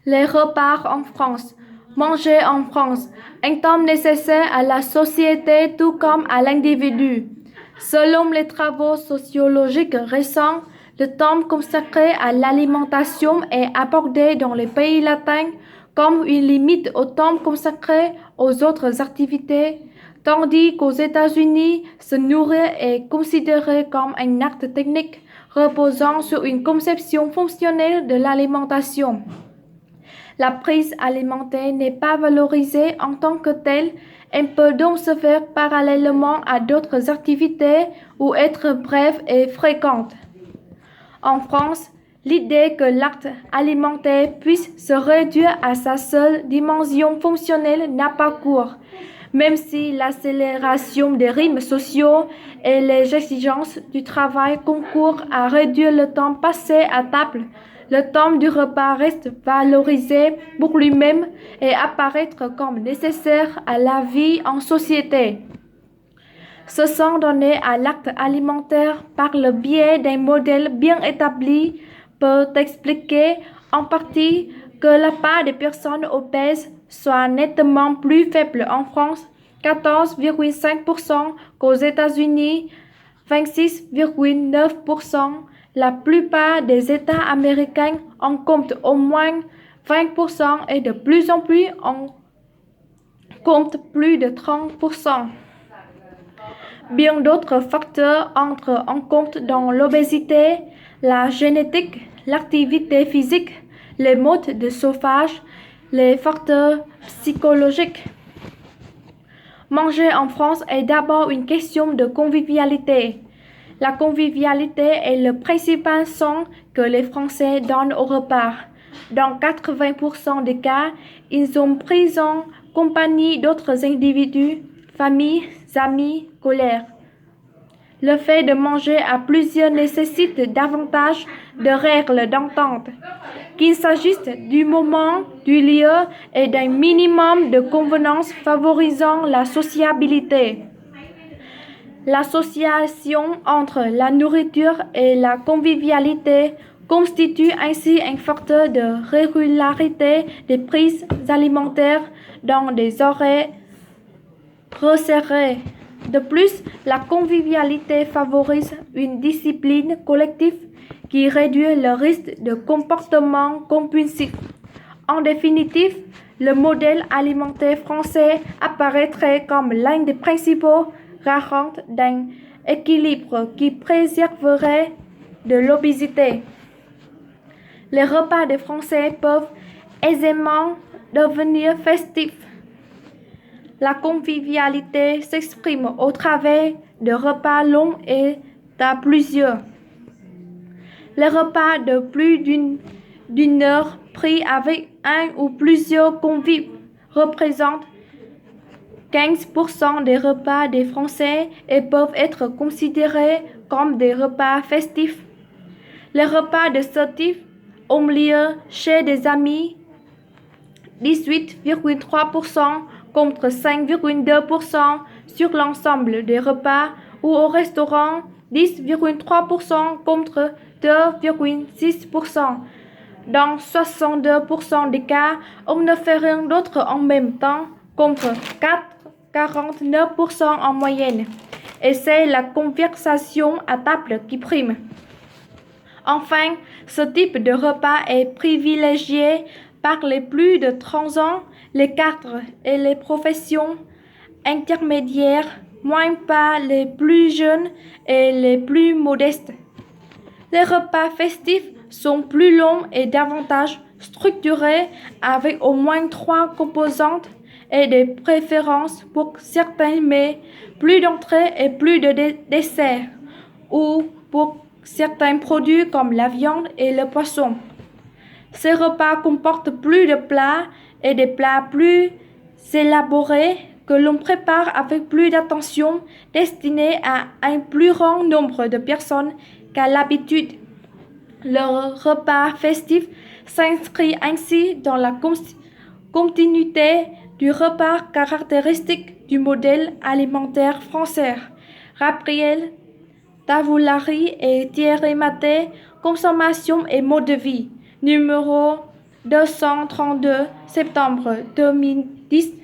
Les repas en France. Manger en France. Un temps nécessaire à la société tout comme à l'individu. Selon les travaux sociologiques récents, le temps consacré à l'alimentation est abordé dans les pays latins comme une limite au temps consacré aux autres activités, tandis qu'aux États-Unis, se nourrir est considéré comme un acte technique reposant sur une conception fonctionnelle de l'alimentation. La prise alimentaire n'est pas valorisée en tant que telle, elle peut donc se faire parallèlement à d'autres activités ou être brève et fréquente. En France, l'idée que l'acte alimentaire puisse se réduire à sa seule dimension fonctionnelle n'a pas cours, même si l'accélération des rythmes sociaux et les exigences du travail concourent à réduire le temps passé à table. Le temps du repas reste valorisé pour lui-même et apparaître comme nécessaire à la vie en société. Se sont donnés à l'acte alimentaire par le biais d'un modèle bien établi peut expliquer en partie que la part des personnes obèses soit nettement plus faible en France, 14,5% qu'aux États-Unis, 26,9%. La plupart des États américains en comptent au moins 20% et de plus en plus en comptent plus de 30%. Bien d'autres facteurs entrent en compte dans l'obésité, la génétique, l'activité physique, les modes de chauffage, les facteurs psychologiques. Manger en France est d'abord une question de convivialité. La convivialité est le principal son que les Français donnent au repas. Dans 80% des cas, ils sont pris en compagnie d'autres individus, familles, amis, collègues. Le fait de manger à plusieurs nécessite davantage de règles d'entente, qu'il s'agisse du moment, du lieu et d'un minimum de convenance favorisant la sociabilité. L'association entre la nourriture et la convivialité constitue ainsi un facteur de régularité des prises alimentaires dans des horaires resserrés. De plus, la convivialité favorise une discipline collective qui réduit le risque de comportement compulsif. En définitive, le modèle alimentaire français apparaîtrait comme l'un des principaux garants d'un équilibre qui préserverait de l'obésité. Les repas des Français peuvent aisément devenir festifs. La convivialité s'exprime au travers de repas longs et à plusieurs. Les repas de plus d'une heure pris avec un ou plusieurs convives représentent 15% des repas des Français et peuvent être considérés comme des repas festifs. Les repas de ce type ont lieu chez des amis, 18,3% contre 5,2% sur l'ensemble des repas, ou au restaurant, 10,3% contre 2,6%. Dans 62% des cas, on ne fait rien d'autre en même temps, contre 49% en moyenne. Et c'est la conversation à table qui prime. Enfin, ce type de repas est privilégié par les plus de 30 ans, les cadres et les professions intermédiaires, moins par les plus jeunes et les plus modestes. Les repas festifs sont plus longs et davantage structurés avec au moins 3 composantes et des préférences pour certains mets, plus d'entrées et plus de desserts, ou pour certains produits comme la viande et le poisson. Ces repas comportent plus de plats et des plats plus élaborés que l'on prépare avec plus d'attention, destinés à un plus grand nombre de personnes qu'à l'habitude. Le repas festif s'inscrit ainsi dans la continuité du repas caractéristique du modèle alimentaire français. Gabriel Tavoulari et Thierry Maté, Consommation et mode de vie, numéro 232 septembre 2010